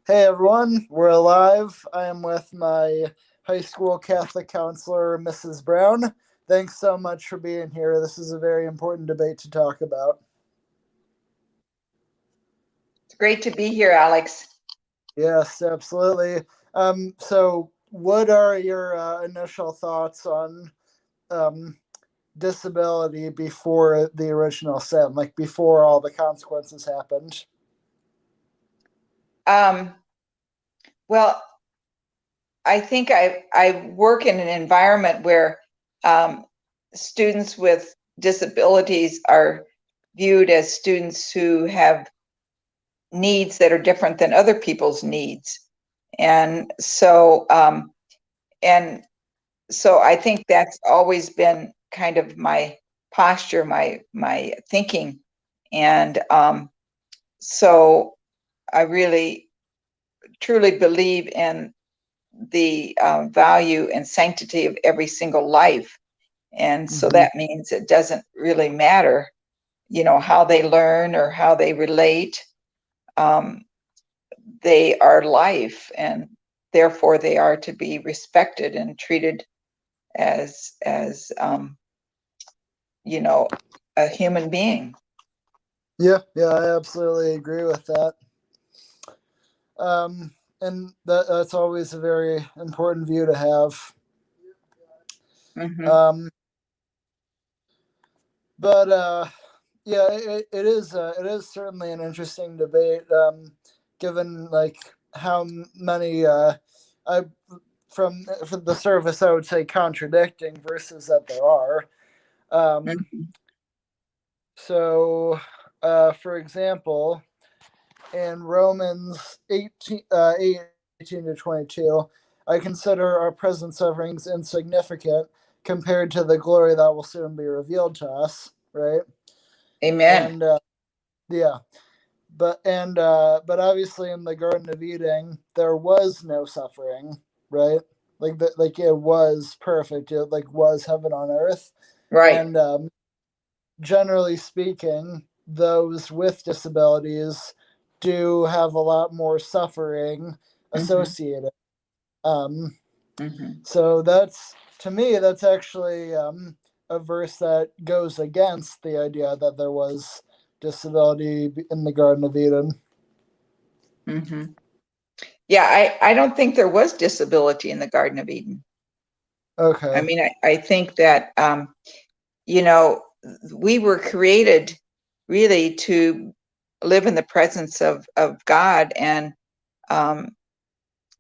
Hey everyone, we're alive. I am with my high school Catholic counselor, Mrs. Brown. Thanks so much for being here. This is a very important debate to talk about. It's great to be here, Alex. Yes, absolutely. So, what are your initial thoughts on um, disability before the original sin, like before all the consequences happened? Um, well, I think I work in an environment where um, students with disabilities are viewed as students who have needs that are different than other people's needs, and and so I think that's always been kind of my posture, my thinking, and so I really truly believe in the value and sanctity of every single life. And so Mm-hmm. that means it doesn't really matter, how they learn or how they relate. Um, they are life, and therefore they are to be respected and treated as you know, a human being. Yeah, I absolutely agree with that. Um, and that's always a very important view to have. Hmm. Um, but yeah, it is certainly an interesting debate. Given like how many I from the surface I would say contradicting verses that there are. Um, Hmm. for example, in Romans 18 to 22, I consider our present sufferings insignificant compared to the glory that will soon be revealed to us, right? Amen. And yeah, but obviously in the Garden of Eden there was no suffering, right? Like it was perfect. It like was heaven on earth, Right. and generally speaking, those with disabilities do have a lot more suffering Hmm. associated. Um, Hmm. so that's to me, that's actually a verse that goes against the idea that there was disability in the Garden of Eden. Hmm. Yeah, I don't think there was disability in the Garden of Eden. I Okay. mean, I think that, you know, we were created really to live in the presence of God. And um,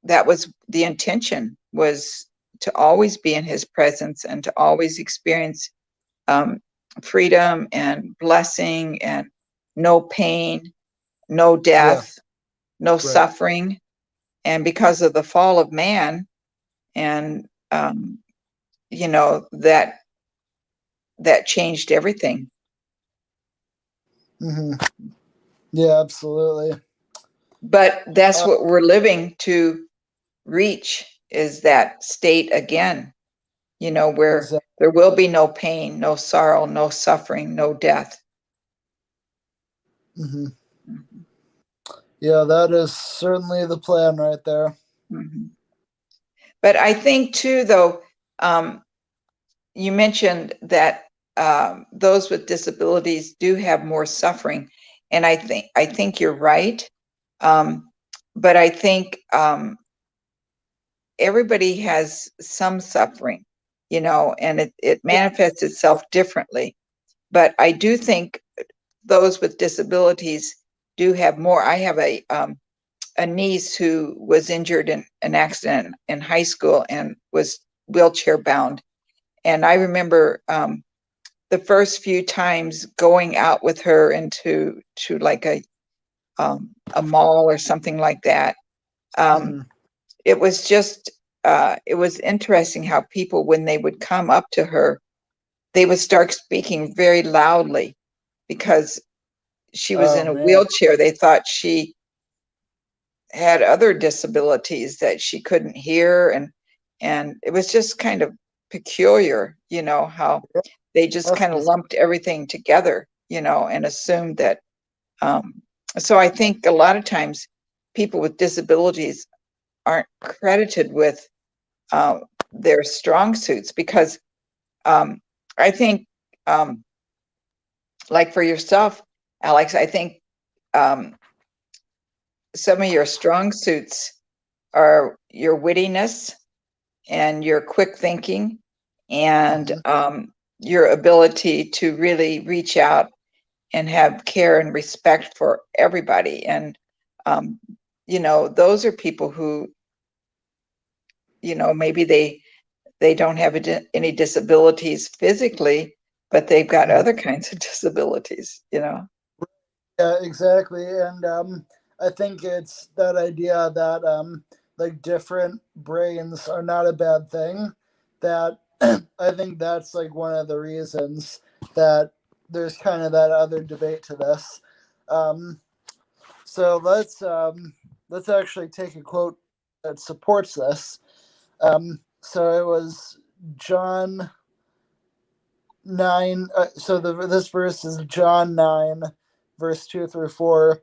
that was the intention, was to always be in his presence and to always experience um, freedom and blessing and no pain, no Yeah. death, no Right. suffering. And because of the fall of man, and you know that that changed everything. Hmm. Yeah. Absolutely. But that's Uh, what we're living to reach, is that state again, where exactly. there will be no pain, no sorrow, no suffering, no death. Hmm. Mhm. Yeah, that is certainly the plan right there. Mhm. But I think too, though, um, you mentioned that those with disabilities do have more suffering, and I think you're right. Um, but I think everybody has some suffering, and it manifests itself differently. But I do think those with disabilities do have more. I have a niece who was injured in an accident in high school and was wheelchair bound. And I remember the first few times going out with her into to like a mall or something like that. Um, Hmm. it was just it was interesting how people, when they would come up to her, they would start speaking very loudly because she was Oh in a man. wheelchair. They thought she had other disabilities, that she couldn't hear, and it was just kind of peculiar, how Yeah, they just that's kind of bizarre. lumped everything together, and assumed that. um, so I think a lot of times people with disabilities aren't credited with their strong suits, because I think, like for yourself, Alex, I think some of your strong suits are your wittiness and your quick thinking, and your ability to really reach out and have care and respect for everybody. And those are people who, maybe they don't have any disabilities physically, but they've got other kinds of disabilities. Yeah, exactly. And I think it's that idea that like different brains are not a bad thing. That I think that's like one of the reasons that there's kind of that other debate to this. Um, so let's actually take a quote that supports this. So it was John 9. This verse is John 9, verse 2 through 4.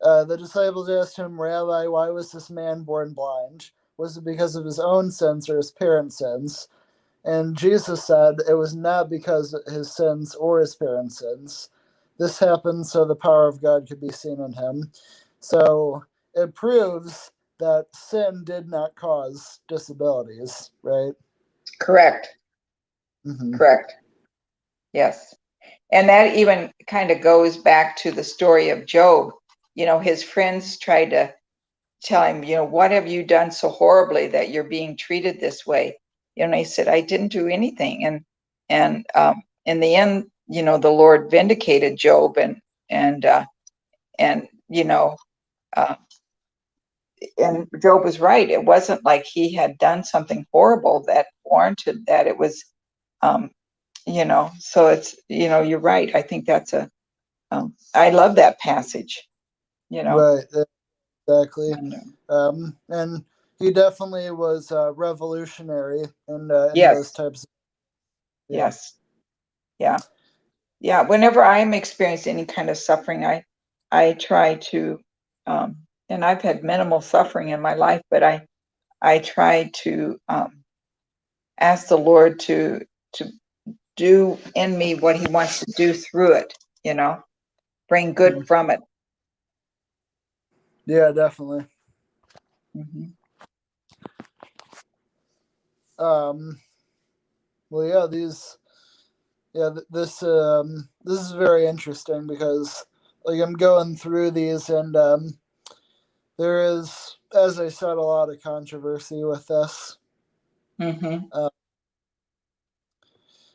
The disciples asked him, Rabbi, why was this man born blind? Was it because of his own sins or his parents' sins? And Jesus said it was not because of his sins or his parents' sins. This happened so the power of God could be seen in him. So it proves that sin did not cause disabilities, right? Correct. Mm-hmm. Correct. Yes. And that even kind of goes back to the story of Job. His friends tried to tell him, what have you done so horribly that you're being treated this way? He said, I didn't do anything. And in the end, the Lord vindicated Job, and and Job was right. It wasn't like he had done something horrible that warranted that. It was, so it's, you're right. I think that's I love that passage, Right, exactly. And, And he definitely was revolutionary in those yes, types of, yeah. yes, yeah, yeah. Whenever I'm experiencing any kind of suffering, I try to, and I've had minimal suffering in my life, but I try to ask the Lord to do in me what He wants to do through it. Bring good Mhm. from it. Yeah, definitely. Mm-hmm. Um, well, yeah, this is very interesting because like I'm going through these and there is, as I said, a lot of controversy with this. Mm-hmm. Uh,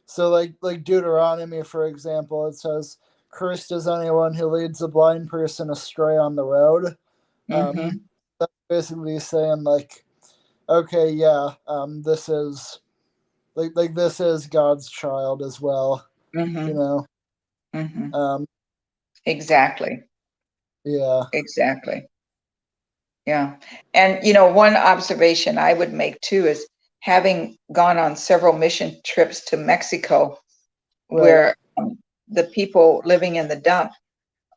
so like Deuteronomy, for example, it says, "Cursed is anyone who leads a blind person astray on the road." Mm-hmm. That's basically saying like, okay, yeah, this is like this is God's child as well, you Mm-hmm. know. Mm-hmm. Um, Exactly. yeah, Exactly. Yeah. And, one observation I would make too is, having gone on several mission trips to Mexico, right, where the people living in the dump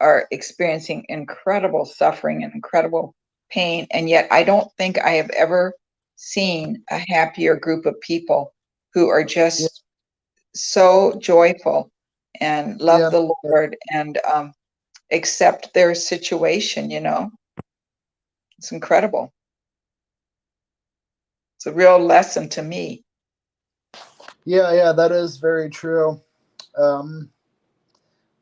are experiencing incredible suffering and incredible pain. And yet, I don't think I have ever seen a happier group of people who are yeah, just so joyful and love yeah, the Lord, and accept their situation. It's incredible. It's a real lesson to me. yeah. That is very true. Um,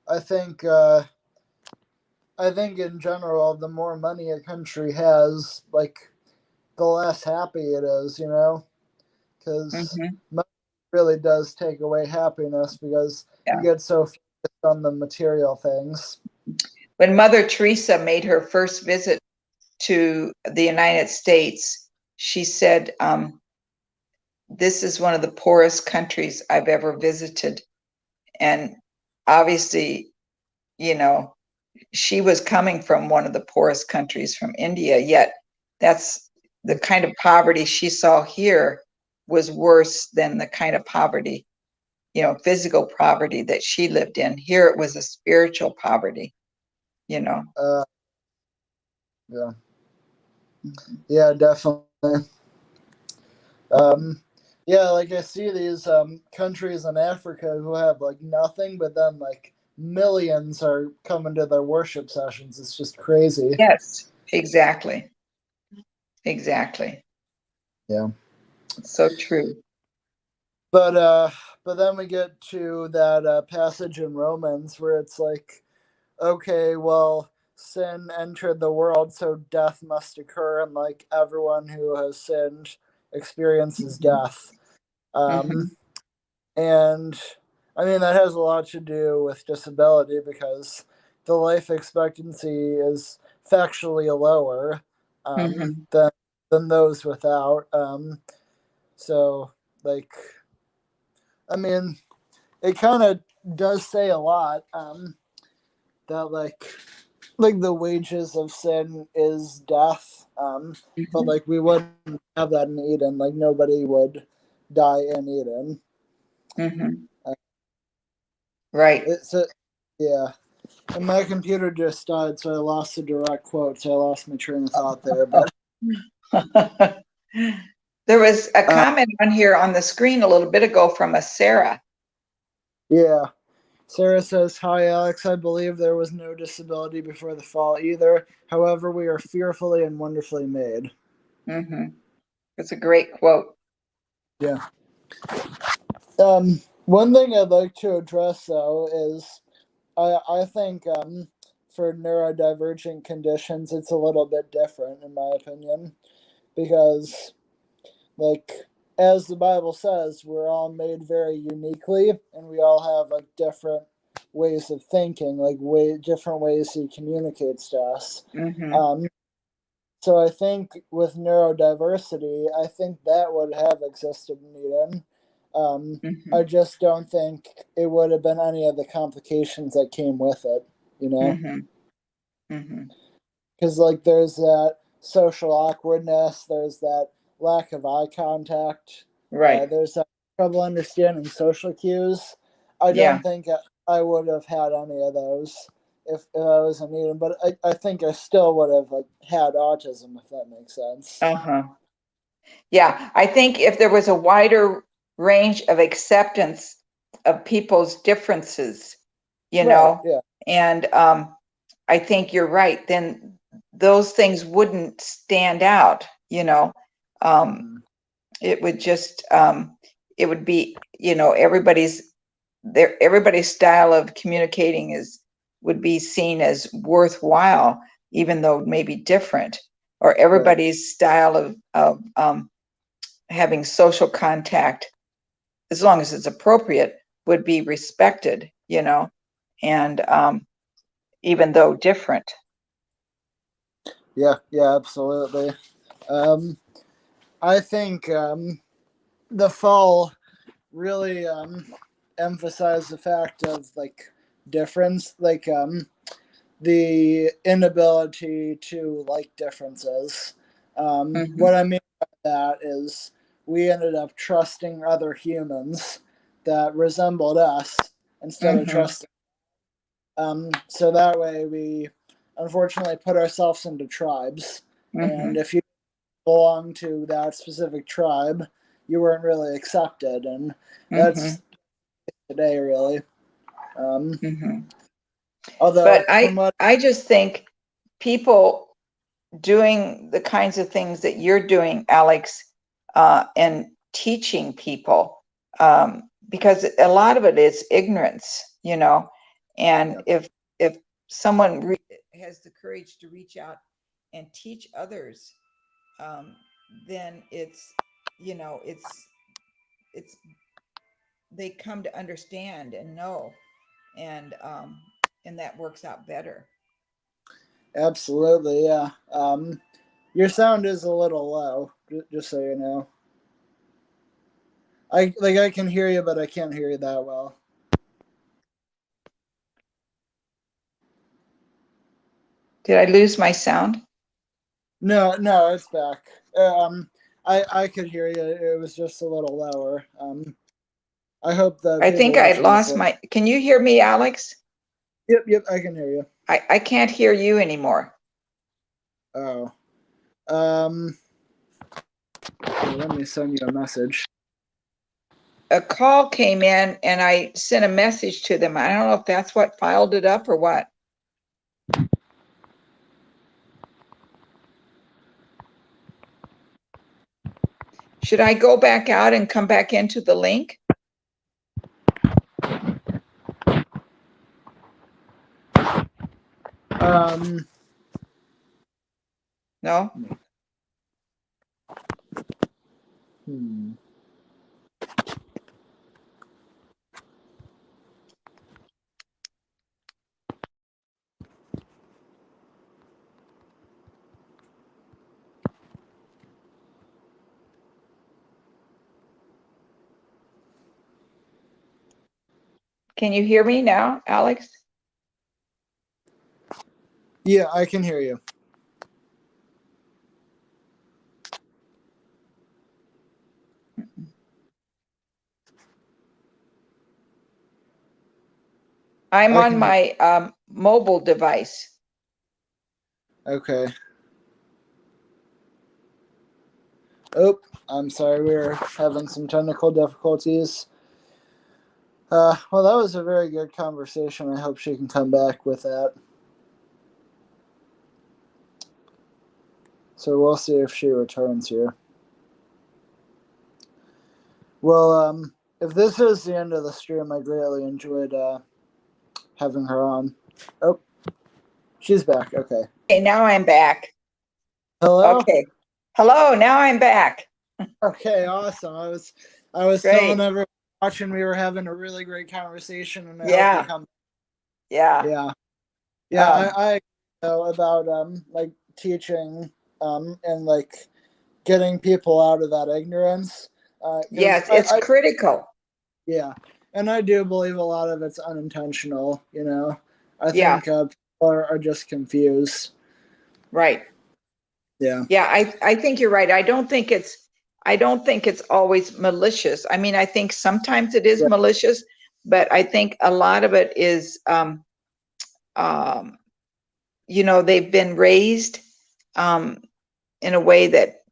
I think I think in general, the more money a country has, like the less happy it is, you know, because Hmm. money really does take away happiness because you Yeah. get so focused on the material things. When Mother Teresa made her first visit to the United States, she said, this is one of the poorest countries I've ever visited. And obviously, you know, she was coming from one of the poorest countries, from India, yet that's the kind of poverty she saw here was worse than the kind of poverty, physical poverty that she lived in. Here it was a spiritual poverty, you know. Uh, yeah. Yeah, definitely. Um, yeah, like I see these countries in Africa who have like nothing, but then like millions are coming to their worship sessions. It's just crazy. Yes, exactly. Exactly. Yeah. So true. But uh, but then we get to that passage in Romans where it's like, okay, well, sin entered the world, so death must occur, and like everyone who has sinned experiences Hmm. death. Um, Hmm. and I mean that has a lot to do with disability because the life expectancy is factually lower Hmm. than those without. So like, I mean, it kind of does say a lot that like the wages of sin is death. But Hmm. like we wouldn't have that in Eden. Like nobody would die in Eden. Hmm. Uh, Right. it's a yeah. And my computer just died, so I lost the direct quote. So I lost my train of thought there. But There was a uh, comment on here on the screen a little bit ago from a Sarah. yeah, Sarah says, "Hi Alex. I believe there was no disability before the fall either. However, we are fearfully and wonderfully made." Hmm. It's a great quote. Yeah. One thing I'd like to address though is I think for neurodivergent conditions, it's a little bit different, in my opinion, because, like, as the Bible says, we're all made very uniquely, and we all have, like, different ways of thinking, like, different ways he communicates to us. Hmm. Um, so I think with neurodiversity, I think that would have existed in Eden. I Hmm. just don't think it would have been any of the complications that came with it, you know? Hmm. Hmm. Because, like, there's that social awkwardness, there's that lack of eye contact, Right. there's that trouble understanding social cues. I Yeah. don't think I would have had any of those if I was in Eden, but I think I still would have like had autism, if that makes sense. Uh-huh. Yeah. I think if there was a wider range of acceptance of people's differences, you Right, know, yeah. and I think you're right, then those things wouldn't stand out, you know. Um, Mm-hmm. it would just it would be, everybody's style of communicating is would be seen as worthwhile, even though it may be different, or Right. everybody's style of having social contact, as long as it's appropriate, would be respected, and even though different. Yeah, yeah, absolutely. Um, I think the fall really emphasized the fact of like difference, like the inability to like differences. What Hmm. I mean by that is we ended up trusting other humans that resembled us instead of Hmm. trusting. So that way we unfortunately put ourselves into tribes, and Hmm. if you belong to that specific tribe, you weren't really accepted, and Hmm. that's today really. Um, Hmm. But although from I what I just think people doing the kinds of things that you're doing, Alex, and teaching people, because a lot of it is ignorance, and yeah, if someone has the courage to reach out and teach others, um, then it's they come to understand and know, and that works out better. absolutely, yeah. Your sound is a little low, just so you know. I can hear you, but I can't hear you that well. Did I lose my sound? No, no, it's back. I could hear you. It was just a little lower. I hope the I think people I watching this lost will. my. Can you hear me, Alex? Yep, yep, I can hear you. I can't hear you anymore. Oh. Um, let me send you a message. A call came in and I sent a message to them. I don't know if that's what filed it up or what. Should I go back out and come back into the link? No? Hmm. Can you hear me now, Alex? Yeah, I can hear you. I'm I on can hear. my mobile device. Okay. Oh, I'm sorry, we're having some technical difficulties. Well, that was a very good conversation. I hope she can come back with that. So we'll see if she returns here. Well, if this is the end of the stream, I greatly enjoyed having her on. Oh, she's back. Okay. Okay, now I'm back. Hello. Okay. Hello, now I'm back. Okay, awesome. I was telling Great. everyone watching we were having a really great conversation, and I hope you Yeah. come. Yeah. Yeah, yeah. Um, I know about like teaching and like getting people out of that ignorance because yes, it's critical. yeah, and I do believe a lot of it's unintentional. I Yeah, think people are just confused. right. Yeah, Yeah, I think you're right. I don't think it's always malicious. I mean, I think sometimes it is yeah, malicious, but I think a lot of it is um, they've been raised um, in a way that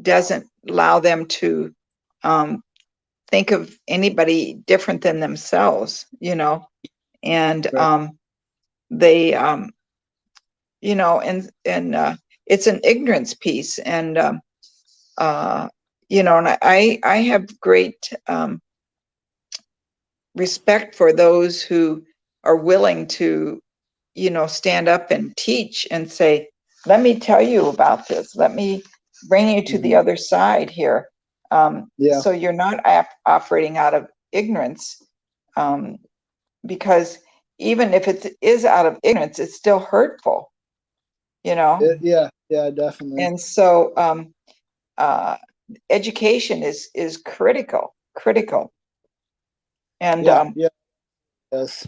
doesn't allow them to um, think of anybody different than themselves, and right. they, and it's an ignorance piece, and uh, and I have great respect for those who are willing to, stand up and teach and say, let me tell you about this. Let me bring you to the Mm-hmm. other side here. Yeah, So you're not operating out of ignorance, um, because even if it is out of ignorance, it's still hurtful, you know? yeah, yeah, definitely. And so uh, education is critical. And Yeah, yeah, yes.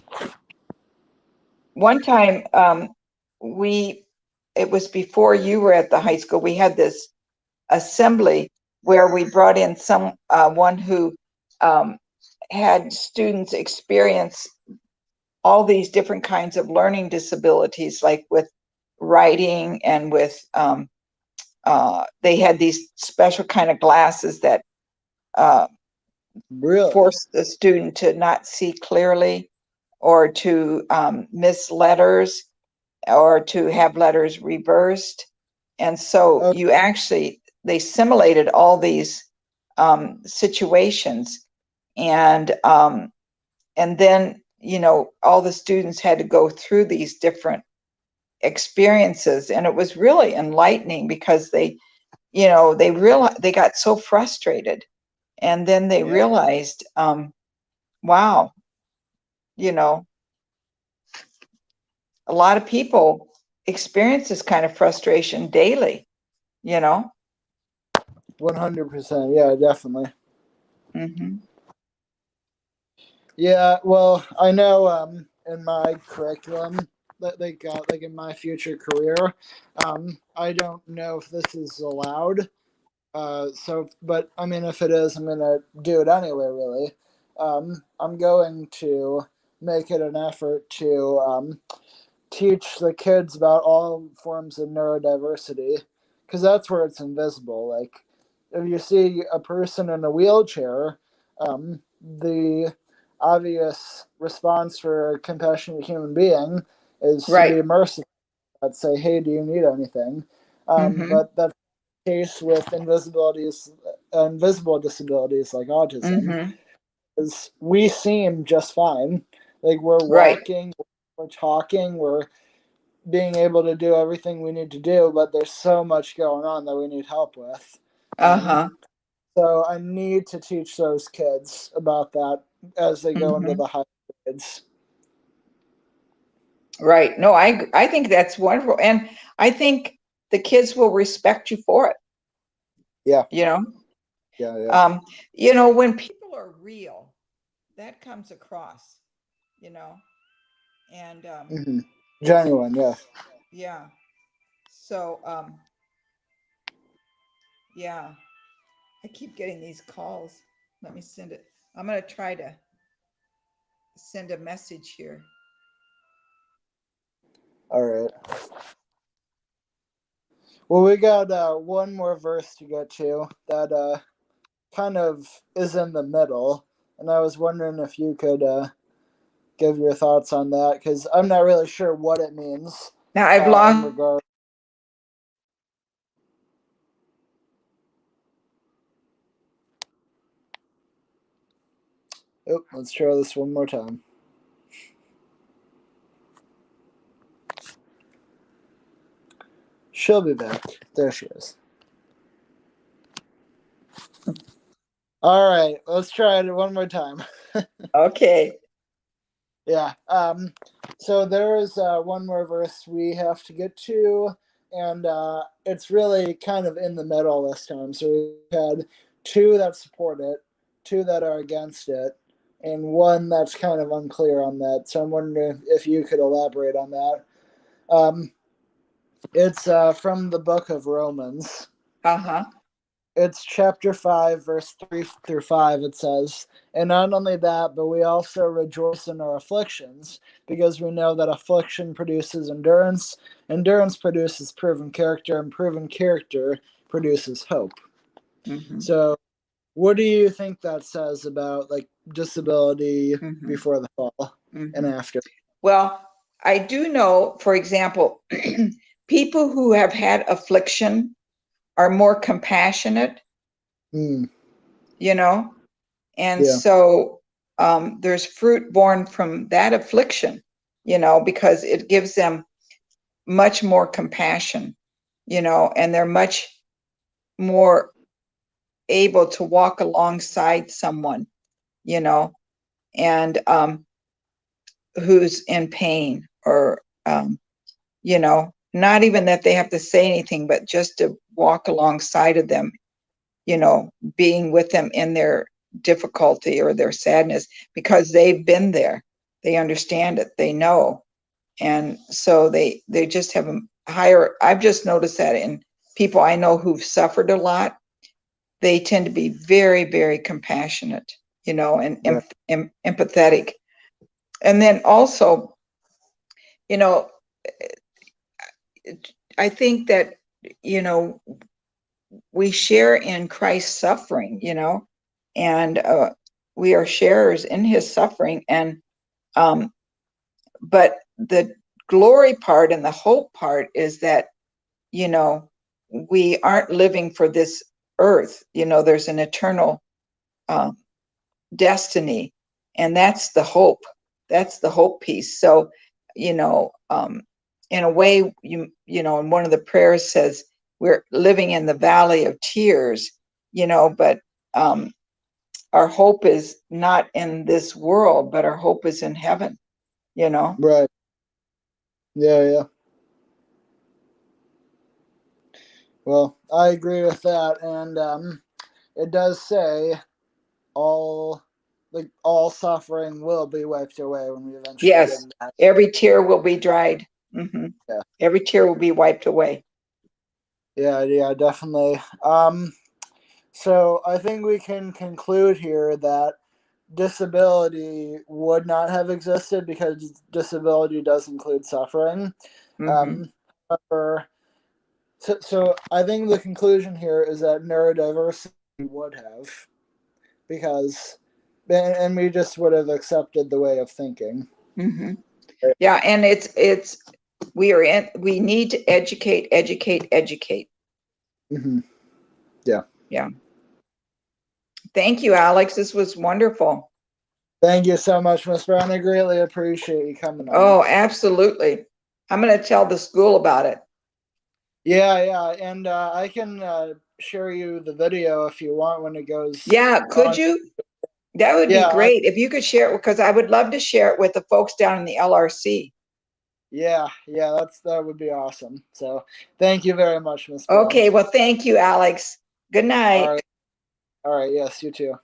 one time it was before you were at the high school, we had this assembly where we brought in one who um, had students experience all these different kinds of learning disabilities, like with writing and with they had these special kind of glasses that uh, Really? forced the student to not see clearly, or to miss letters, or to have letters reversed. And so Oh, they simulated all these situations, and then all the students had to go through these different experiences, and it was really enlightening because they got so frustrated, and then they yeah, realized, wow, you know a lot of people experience this kind of frustration daily, you know 100%. Yeah, definitely. hmm Yeah, well, I know in my curriculum that they got, like in my future career, I don't know if this is allowed. But I mean, if it is, I'm gonna do it anyway. Really, I'm going to make it an effort to teach the kids about all forms of neurodiversity because that's where it's invisible. Like if you see a person in a wheelchair, the obvious response for a compassionate human being is to Right. be merciful. Let's say, "Hey, do you need anything?" Mm-hmm. But that's the case with invisible disabilities like autism, Mm-hmm. is we seem just fine. Like we're Right. walking, we're talking, we're being able to do everything we need to do, but there's so much going on that we need help with. Um, Uh-huh. so I need to teach those kids about that as they go into Mm-hmm. the high grades. Right. No, I think that's wonderful. And I think the kids will respect you for it, Yeah, you know. yeah, yeah. Um, when people are real, that comes across, you know. And Mm-hmm. it's Genuine, yeah. yeah. So yeah, I keep getting these calls. Let me send it. I'm gonna try to send a message here. All right. Well, we got one more verse to get to that kind of is in the middle, and I was wondering if you could give your thoughts on that because I'm not really sure what it means Now I've in lost. regard. Oh, let's try this one more time. She'll be back. There she is. All right, let's try it one more time. Okay. Yeah. So there is one more verse we have to get to, and it's really kind of in the middle this time. So we had two that support it, two that are against it, and one that's kind of unclear on that. So I'm wondering if you could elaborate on that. Um, it's from the book of Romans. Uh-huh. It's chapter 5, verse 3 through 5. It says, "And not only that, but we also rejoice in our afflictions, because we know that affliction produces endurance, endurance produces proven character, and proven character produces hope." Mm-hmm. So, what do you think that says about like disability Mm-hmm. before the fall and Mm-hmm. after? Well, I do know, for example, people who have had affliction are more compassionate, Hmm. you know, and Yeah. so there's fruit born from that affliction, because it gives them much more compassion, and they're much more able to walk alongside someone, you know, and who's in pain or, not even that they have to say anything, but just to walk alongside of them, being with them in their difficulty or their sadness because they've been there. They understand it, they know. And so they just have a higher, I've just noticed that in people I know who've suffered a lot, they tend to be very, very compassionate, and Right. empathetic. And then also, you know, I think that, you know, we share in Christ's suffering, and we are sharers in his suffering. And, but the glory part and the hope part is that, you know, we aren't living for this earth, there's an eternal uh, destiny. And that's the hope. That's the hope piece. So, in a way, and one of the prayers says we're living in the valley of tears, but our hope is not in this world, but our hope is in heaven, you know? Right. Yeah, yeah. Well, I agree with that, and it does say all suffering will be wiped away when we eventually get Yes, in that. every tear will be dried. Hmm. Yeah, Every tear will be wiped away. yeah, yeah, definitely. So I think we can conclude here that disability would not have existed because disability does include suffering. Hmm. Um, However, So I think the conclusion here is that neurodiversity would have, because, and we just would have accepted the way of thinking. Mm-hmm. Yeah, and we need to educate. Mm-hmm. Yeah. Yeah. Thank you, Alex. This was wonderful. Thank you so much, Miss Brown. I greatly appreciate you coming on. Oh, absolutely. I'm going to tell the school about it. Yeah, and I can share you the video if you want when it goes. Yeah, could you? That would be Yeah, great if you could share it, because I would love to share it with the folks down in the LRC. Yeah, that would be awesome. So thank you very much, Miss Brown. Okay, well, thank you, Alex. Good night. All right, yes, you too.